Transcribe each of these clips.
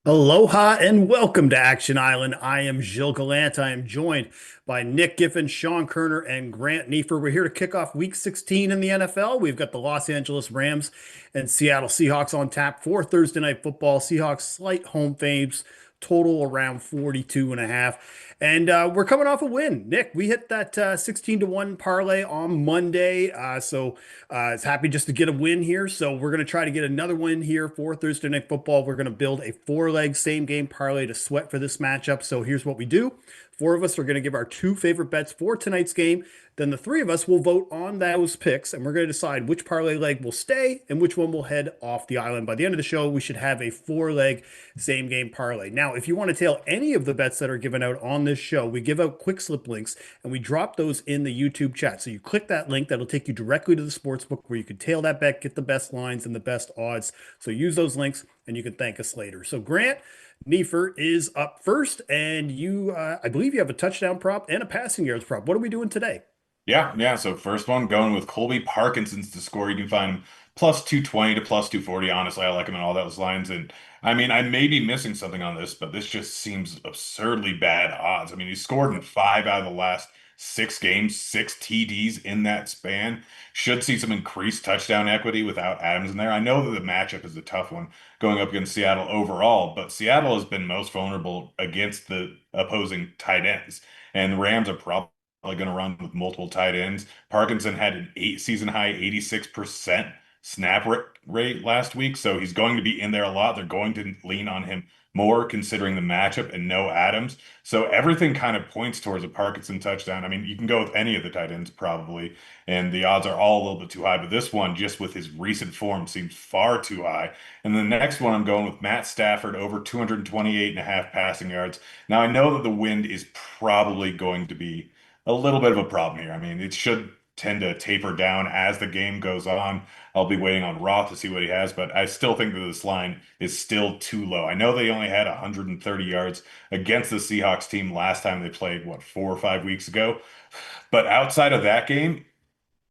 Aloha and welcome to Action Island. I am Gilles Gallant. I am joined by Nick Giffen, Sean Koerner, and Grant Neiffer. We're here to kick off Week 16 in the NFL. We've got the Los Angeles Rams and Seattle Seahawks on tap for Thursday Night Football. Seahawks slight home faves, total around 42 and a half. And we're coming off a win. Nick, we hit that 16 to 1 parlay on Monday. So it's happy just to get a win here. So we're going to try to get another win here for Thursday Night Football. We're going to build a four-leg same-game parlay to sweat for this matchup. So here's what we do. Four of us are going to give our two favorite bets for tonight's game. Then the three of us will vote on those picks, and we're going to decide which parlay leg will stay and which one will head off the island. By the end of the show, we should have a four-leg same-game parlay. Now, if you want to tail any of the bets that are given out on this show, we give out quick slip links, and we drop those in the YouTube chat. So you click that link, that'll take you directly to the sportsbook where you can tail that bet, get the best lines and the best odds. So use those links, and you can thank us later. So Grant Neiffer is up first, and I believe you have a touchdown prop and a passing yards prop. What are we doing today? Yeah. So first one going with Colby Parkinson's to score. You can find him plus 220 to plus 240. Honestly, I like him in all those lines. And I mean, I may be missing something on this, but this just seems absurdly bad odds. I mean, he scored in five out of the last six games, six TDs in that span. Should see some increased touchdown equity without Adams in there. I know that the matchup is a tough one going up against Seattle overall, but Seattle has been most vulnerable against the opposing tight ends. And the Rams are probably going to run with multiple tight ends. Parkinson had an season high 86% rate last week, so he's going to be in there a lot. They're going to lean on him more considering the matchup and no Adams. So everything kind of points towards a Parkinson touchdown. I mean, you can go with any of the tight ends probably, and the odds are all a little bit too high, but this one, just with his recent form, seems far too high. And the next one, I'm going with Matt Stafford over 228 and a half passing yards. Now, I know that the wind is probably going to be a little bit of a problem here. I mean, it should tend to taper down as the game goes on. I'll be waiting on Roth to see what he has, but I still think that this line is still too low. I know they only had 130 yards against the Seahawks team last time they played, what, 4 or 5 weeks ago? But outside of that game,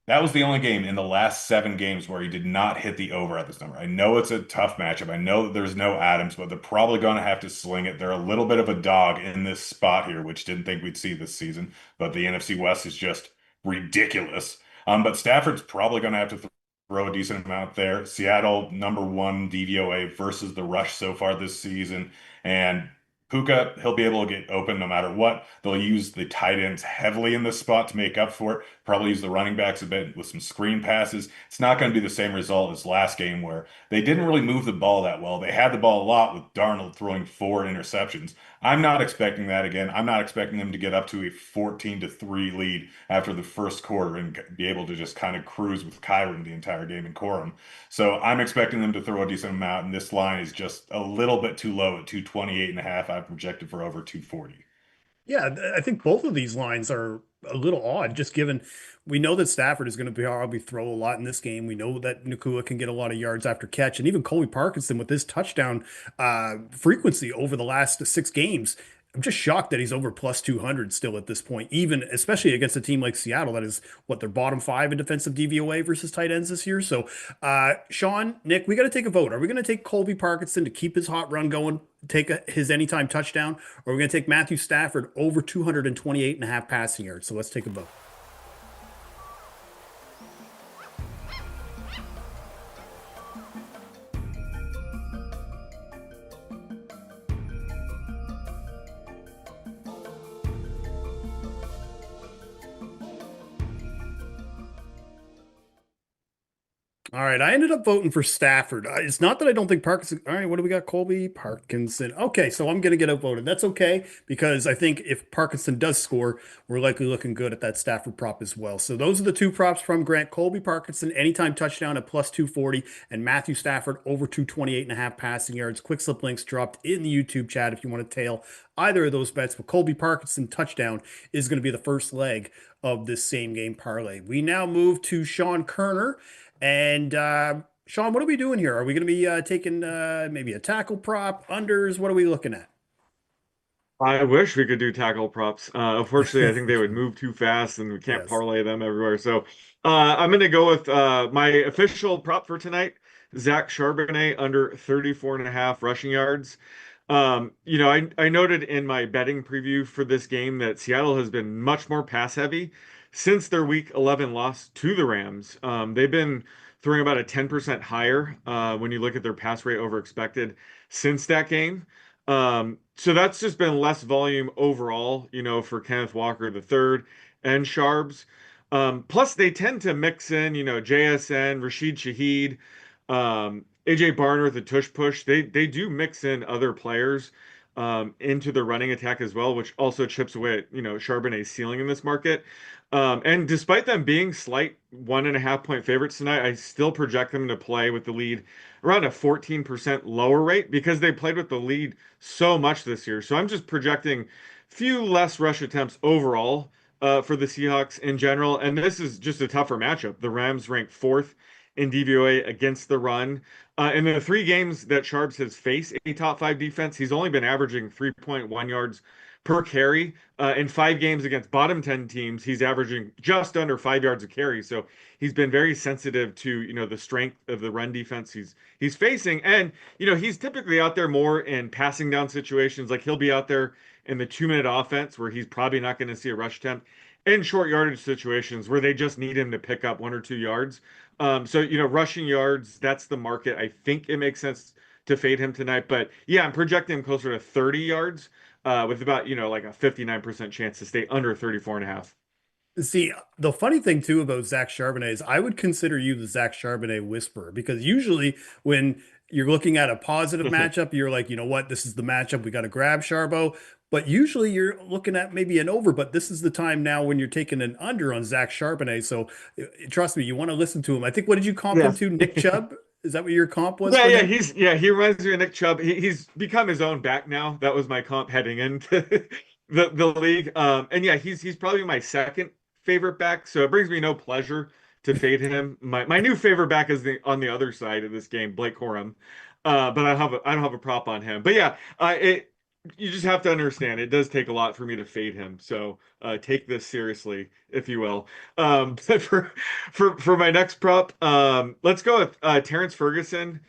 that was the only game in the last seven games where he did not hit the over at this number. I know it's a tough matchup. I know that there's no Adams, but they're probably going to have to sling it. They're a little bit of a dog in this spot here, which didn't think we'd see this season. But the NFC West is just ridiculous. But Stafford's probably going to have to throw a decent amount there. Seattle, number one DVOA versus the rush so far this season. And Puka, he'll be able to get open no matter what. They'll use the tight ends heavily in this spot to make up for it. Probably use the running backs a bit with some screen passes. It's not going to be the same result as last game where they didn't really move the ball that well. They had the ball a lot with Darnold throwing four interceptions. I'm not expecting that again. I'm not expecting them to get up to a 14 to 3 lead after the first quarter and be able to just kind of cruise with Kyron the entire game and Corum. So I'm expecting them to throw a decent amount, and this line is just a little bit too low at 228 and a half. I've projected for over 240. Yeah, I think both of these lines are a little odd, just given we know that Stafford is going to probably throw a lot in this game. We know that Nakua can get a lot of yards after catch, and even Colby Parkinson with his touchdown frequency over the last six games. I'm just shocked that he's over plus 200 still at this point, even especially against a team like Seattle that is what their bottom five in defensive DVOA versus tight ends this year. So, Sean, Nick, we got to take a vote. Are we going to take Colby Parkinson to keep his hot run going, take his anytime touchdown, or are we going to take Matthew Stafford over 228 and a half passing yards? So let's take a vote. All right, I ended up voting for Stafford. It's not that I don't think Parkinson. All right, what do we got? Colby Parkinson. Okay, so I'm going to get outvoted. That's okay because I think if Parkinson does score, we're likely looking good at that Stafford prop as well. So those are the two props from Grant. Colby Parkinson, anytime touchdown at plus 240, and Matthew Stafford over 228 and a half passing yards. Quick slip links dropped in the YouTube chat if you want to tail either of those bets. But Colby Parkinson touchdown is going to be the first leg of this same game parlay. We now move to Sean Koerner. And Sean, what are we doing here? Are we going to be taking maybe a tackle prop, unders? What are we looking at? I wish we could do tackle props. Unfortunately, I think they would move too fast and we can't Yes. parlay them everywhere. So I'm going to go with my official prop for tonight. Zach Charbonnet under 34 and a half rushing yards. I noted in my betting preview for this game that Seattle has been much more pass heavy since their week 11 loss to the Rams. They've been throwing about a 10% higher when you look at their pass rate over expected since that game. So that's just been less volume overall, for Kenneth Walker the third and Sharps. Plus, they tend to mix in, JSN, Rashid Shaheed, AJ Barner, the tush push. They do mix in other players into the running attack as well, which also chips away at, Charbonnet's ceiling in this market. And despite them being slight 1.5 point favorites tonight, I still project them to play with the lead around a 14% lower rate because they played with the lead so much this year. So I'm just projecting few less rush attempts overall for the Seahawks in general. And this is just a tougher matchup. The Rams rank fourth in DVOA against the run. In the 3 games that Sharps has faced a top 5 defense, he's only been averaging 3.1 yards per carry. In 5 games against bottom 10 teams, he's averaging just under 5 yards a carry. So he's been very sensitive to, the strength of the run defense he's facing. And, he's typically out there more in passing down situations. Like he'll be out there in the 2-minute offense where he's probably not going to see a rush attempt in short yardage situations where they just need him to pick up 1 or 2 yards. So, rushing yards, that's the market. I think it makes sense to fade him tonight. But yeah, I'm projecting him closer to 30 yards with about, like a 59% chance to stay under 34 and a half. See, the funny thing too about Zach Charbonnet is I would consider you the Zach Charbonnet whisperer because usually when you're looking at a positive matchup, you're like, you know what, this is the matchup. We got to grab Charbo. But usually you're looking at maybe an over, but this is the time now when you're taking an under on Zach Charbonnet. So trust me, you want to listen to him. I think, what did you comp him Yes. to? Nick Chubb? Is that what your comp was Yeah, for yeah, him? he reminds me of Nick Chubb. He's become his own back now. That was my comp heading into the league. And yeah, he's probably my second favorite back. So it brings me no pleasure to fade him. My new favorite back is on the other side of this game, Blake Corum. But I don't have a prop on him. But yeah, it you just have to understand it does take a lot for me to fade him. So take this seriously, if you will. But for my next prop, let's go with Terrence Ferguson.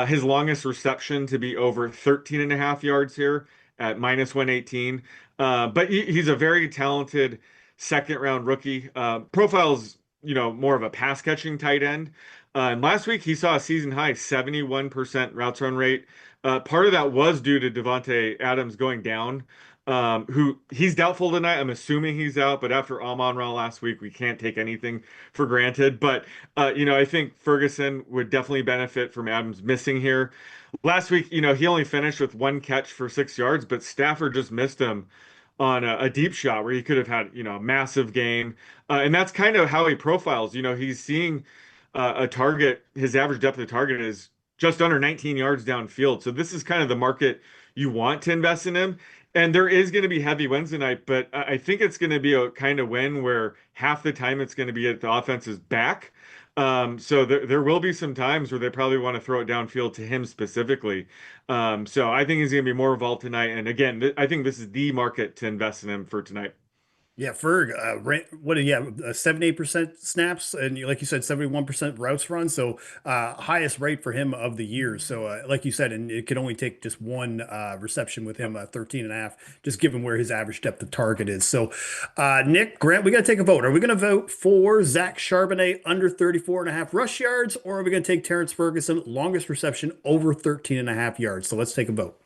His longest reception to be over 13 and a half yards here at minus 118. But he's a very talented second round rookie. Profiles, more of a pass catching tight end. And last week he saw a season high 71% routes run rate. Part of that was due to Devontae Adams going down, who he's doubtful tonight. I'm assuming he's out, but after Amon-Ra last week, we can't take anything for granted. But I think Ferguson would definitely benefit from Adams missing here. Last week, he only finished with 1 catch for 6 yards, but Stafford just missed him on a deep shot where he could have had, a massive game. And that's kind of how he profiles. He's seeing a target, his average depth of target is just under 19 yards downfield. So this is kind of the market you want to invest in him. And there is going to be heavy wins tonight, but I think it's going to be a kind of win where half the time it's going to be at the offense's back. So there will be some times where they probably want to throw it downfield to him specifically. So I think he's going to be more involved tonight. And again, I think this is the market to invest in him for tonight. Yeah, Ferg, what? Yeah, 78% snaps, and like you said, 71% routes run. So highest rate for him of the year. So like you said, and it could only take just one reception with him, 13 and a half, just given where his average depth of target is. So Nick, Grant, we got to take a vote. Are we going to vote for Zach Charbonnet under 34 and a half rush yards, or are we going to take Terrence Ferguson longest reception over 13 and a half yards? So let's take a vote.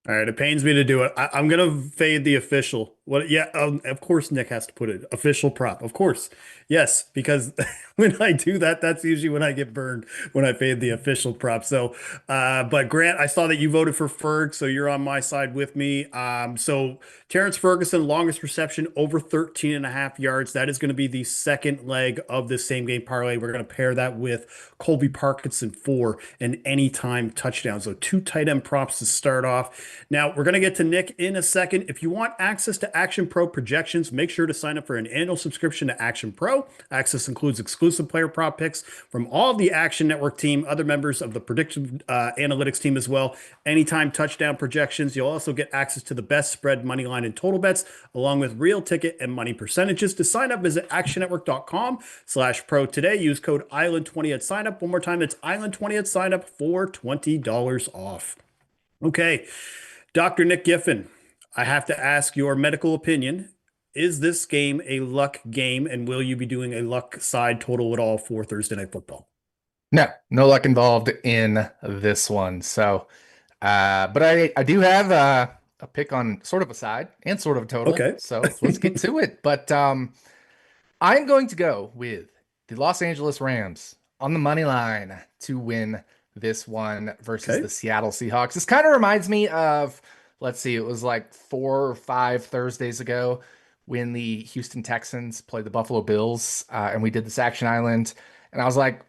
All right, it pains me to do it. I'm gonna fade the official. What? Yeah, of course Nick has to put it official prop. Of course, yes, because when I do that, that's usually when I get burned when I fade the official prop. So, but Grant, I saw that you voted for Ferg, so you're on my side with me. So Terrence Ferguson, longest reception over 13 and a half yards. That is going to be the second leg of this same game parlay. We're going to pair that with Colby Parkinson for an anytime touchdown. So two tight end props to start off. Now, we're going to get to Nick in a second. If you want access to Action Pro projections, make sure to sign up for an annual subscription to Action Pro. Access includes exclusive player prop picks from all the Action Network team, other members of the prediction analytics team as well. Anytime touchdown projections. You'll also get access to the best spread, money line, and total bets, along with real ticket and money percentages. To sign up, visit actionnetwork.com/pro today. Use code Island20 at sign up. One more time, it's Island20 at sign up for $20 off. Okay. Dr. Nick Giffen, I have to ask your medical opinion. Is this game a luck game, and will you be doing a luck side total at all for Thursday Night Football? No luck involved in this one. So, but I do have a pick on sort of a side and sort of a total. Okay. So let's get to it. But I'm going to go with the Los Angeles Rams on the money line to win this one versus the Seattle Seahawks. This kind of reminds me of, let's see, it was like 4 or 5 Thursdays ago when the Houston Texans played the Buffalo Bills, and we did this Action Island. And I was like,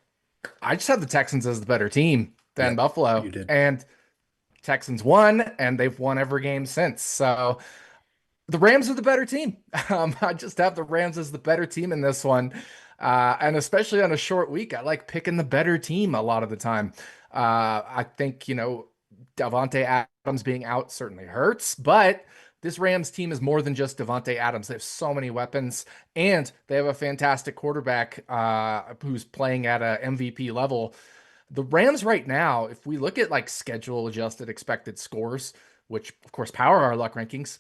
I just have the Texans as the better team than Buffalo. You did. And Texans won, and they've won every game since. So the Rams are the better team. I just have the Rams as the better team in this one. And especially on a short week, I like picking the better team a lot of the time. I think, Davante Adams being out certainly hurts, but this Rams team is more than just Davante Adams. They have so many weapons, and they have a fantastic quarterback who's playing at a MVP level. The Rams right now, if we look at like schedule adjusted expected scores, which of course power our luck rankings,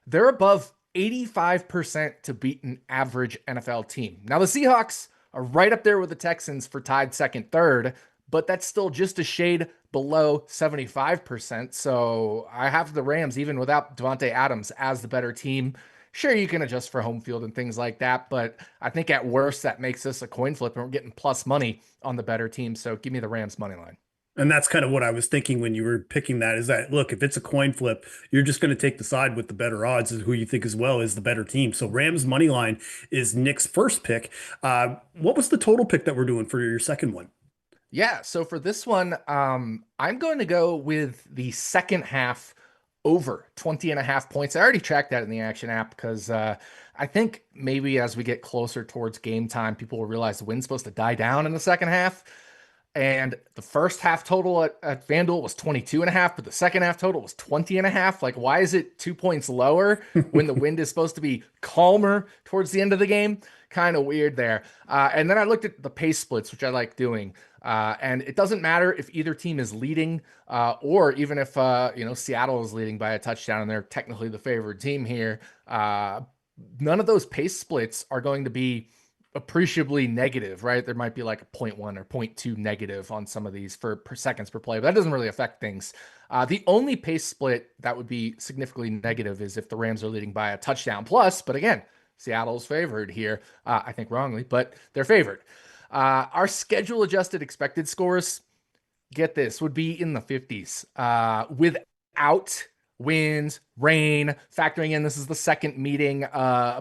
they're above 85% to beat an average NFL team. Now the Seahawks are right up there with the Texans for tied second, third, but that's still just a shade below 75%. So I have the Rams, even without Davante Adams, as the better team. Sure, you can adjust for home field and things like that, but I think at worst that makes this a coin flip and we're getting plus money on the better team. So give me the Rams money line. And that's kind of what I was thinking when you were picking that, is that, look, if it's a coin flip, you're just going to take the side with the better odds, is who you think as well is the better team. So Rams money line is Nick's first pick. What was the total pick that we're doing for your second one? Yeah, so for this one, I'm going to go with the second half over 20.5 points. I already tracked that in the Action app because I think maybe as we get closer towards game time, people will realize the wind's supposed to die down in the second half. And the first half total at FanDuel was 22.5, but the second half total was 20.5. Like, why is it 2 points lower when the wind is supposed to be calmer towards the end of the game? Kind of weird there. And then I looked at the pace splits, which I like doing. And it doesn't matter if either team is leading or even if, Seattle is leading by a touchdown and they're technically the favored team here. None of those pace splits are going to be appreciably negative, right? There might be like a 0.1 or 0.2 negative on some of these for seconds per play, but that doesn't really affect things. The only pace split that would be significantly negative is if the Rams are leading by a touchdown plus, but again, Seattle's favored here. I think wrongly, but they're favored. Our schedule adjusted expected scores, get this, would be in the 50s without wind, rain, factoring in this is the second meeting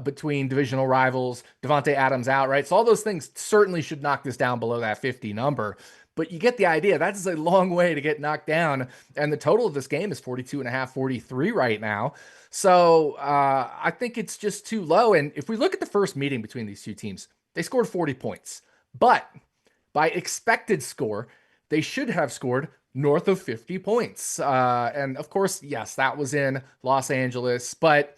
between divisional rivals, Davante Adams out, right? So all those things certainly should knock this down below that 50 number. But you get the idea. That is a long way to get knocked down. And the total of this game is 42.5, 43 right now. So I think it's just too low. And if we look at the first meeting between these two teams, they scored 40 points. But by expected score, they should have scored north of 50 points. And of course, yes, that was in Los Angeles, but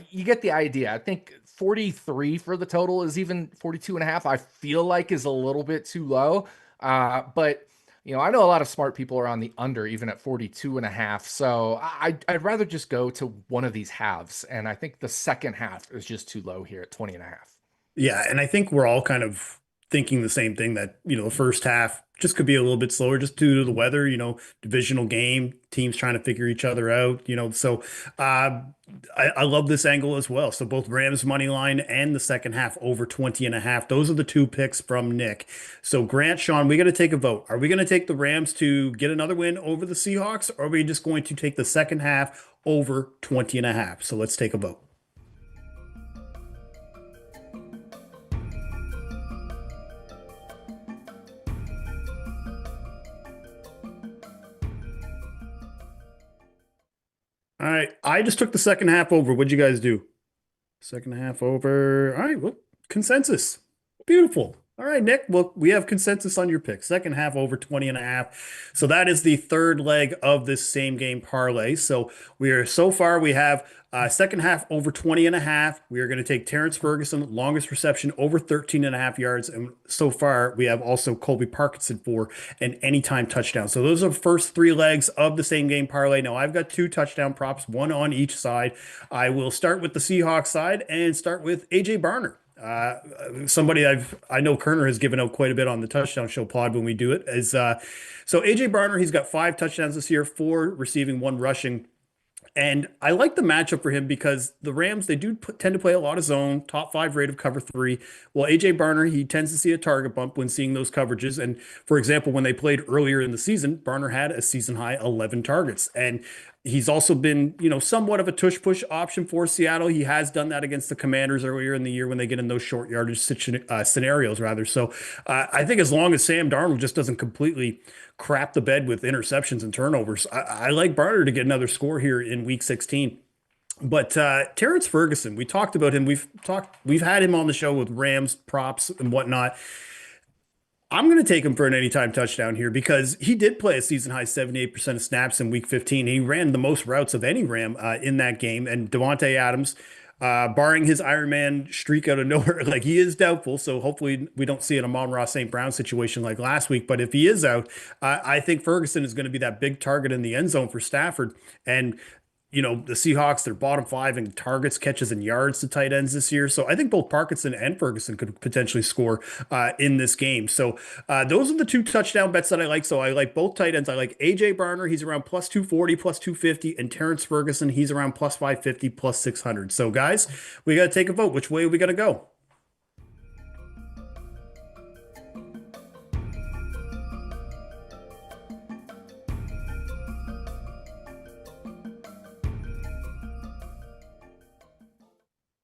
you get the idea. I think 43 for the total is even 42.5. I feel like is a little bit too low. But I know a lot of smart people are on the under even at 42.5. So I'd rather just go to one of these halves. And I think the second half is just too low here at 20.5. Yeah. And I think we're all kind of thinking the same thing, that, the first half just could be a little bit slower just due to the weather, divisional game, teams trying to figure each other out, so I love this angle as well. So both Rams money line and the second half over 20.5. Those are the two picks from Nick. So Grant, Sean, we got to take a vote. Are we going to take the Rams to get another win over the Seahawks, or are we just going to take the second half over 20.5? So let's take a vote. All right. I just took the second half over. What'd you guys do? Second half over. All right. Well, consensus. Beautiful. All right, Nick. Well, we have consensus on your pick. Second half over 20.5. So that is the third leg of this same game parlay. So so far we have second half over 20.5. We are going to take Terrence Ferguson, longest reception over 13.5 yards. And so far we have also Colby Parkinson for an anytime touchdown. So those are the first three legs of the same game parlay. Now I've got two touchdown props, one on each side. I will start with the Seahawks side and start with AJ Barner. Somebody I know Koerner has given out quite a bit on the touchdown show pod when we do it is so AJ Barner, he's got 5 touchdowns this year, 4 receiving, 1 rushing. And I like the matchup for him because the Rams, they do tend to play a lot of zone, top 5 rate of cover 3. Well, AJ Barner, he tends to see a target bump when seeing those coverages. And for example, when they played earlier in the season, Barner had a season high 11 targets. And he's also been, somewhat of a tush push option for Seattle. He has done that against the Commanders earlier in the year when they get in those short yardage scenarios, rather. So I think as long as Sam Darnold just doesn't completely crap the bed with interceptions and turnovers, I like Barner to get another score here in Week 16. But Terrence Ferguson, we talked about him. We've had him on the show with Rams props and whatnot. I'm going to take him for an anytime touchdown here because he did play a season high 78% of snaps in Week 15. He ran the most routes of any Ram in that game. And Devontae Adams, barring his Ironman streak out of nowhere, like he is doubtful. So hopefully we don't see an Amon-Ra St. Brown situation like last week. But if he is out, I think Ferguson is going to be that big target in the end zone for Stafford. And the Seahawks, they're bottom 5 in targets, catches, and yards to tight ends this year. So I think both Parkinson and Ferguson could potentially score in this game. So those are the 2 touchdown bets that I like. So I like both tight ends. I like AJ Barner. He's around plus 240, plus 250. And Terrence Ferguson, he's around plus 550, plus 600. So guys, we got to take a vote. Which way are we going to go?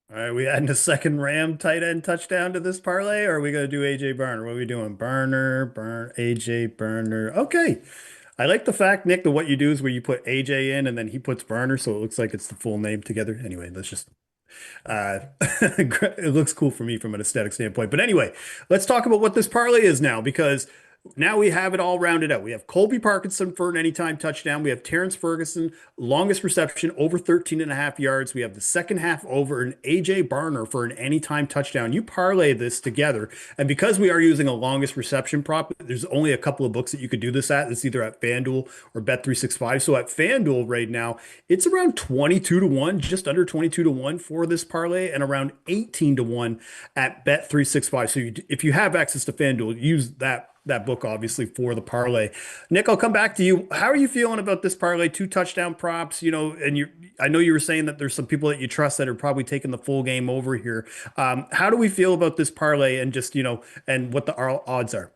All right, we adding a second Ram tight end touchdown to this parlay, or are we going to do AJ Barner? What are we doing? AJ Barner. Okay. I like the fact, Nick, that what you do is where you put AJ in and then he puts Barner, so it looks like it's the full name together. Anyway, let's just it looks cool for me from an aesthetic standpoint. But anyway, let's talk about what this parlay is now, because now we have it all rounded out. We have Colby Parkinson for an anytime touchdown. We have Terrence Ferguson, longest reception over 13.5 yards. We have the second half over and AJ Barner for an anytime touchdown. You parlay this together. And because we are using a longest reception prop, there's only a couple of books that you could do this at. It's either at FanDuel or Bet365. So at FanDuel right now, it's around 22 to 1, just under 22 to 1 for this parlay, and around 18 to 1 at Bet365. So if you have access to FanDuel, use that book obviously for the parlay. Nick, I'll come back to you. How are you feeling about this parlay? 2 touchdown props, and I know you were saying that there's some people that you trust that are probably taking the full game over here. How do we feel about this parlay and just, and what the odds are?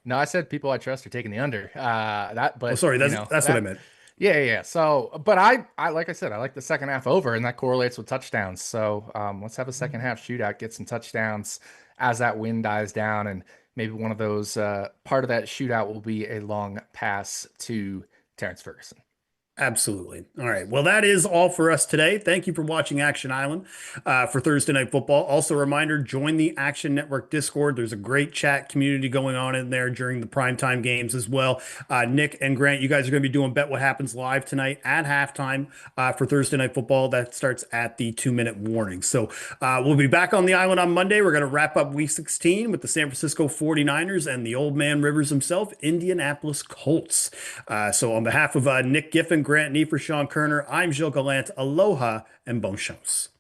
No, I said people I trust are taking the under. Oh, sorry, that's what I meant. Yeah. So, but I like I said, I like the second half over, and that correlates with touchdowns. So, let's have a second half shootout, get some touchdowns as that wind dies down, and maybe one of those part of that shootout will be a long pass to Terrence Ferguson. Absolutely. All right. Well, that is all for us today. Thank you for watching Action Island for Thursday Night Football. Also, a reminder, join the Action Network Discord. There's a great chat community going on in there during the primetime games as well. Nick and Grant, you guys are going to be doing Bet What Happens live tonight at halftime for Thursday Night Football. That starts at the 2-minute warning. So we'll be back on the island on Monday. We're going to wrap up Week 16 with the San Francisco 49ers and the old man Rivers himself, Indianapolis Colts. So on behalf of Nick Giffen, Grant Neiffer, Sean Koerner, I'm Gilles Gallant. Aloha and bon chance.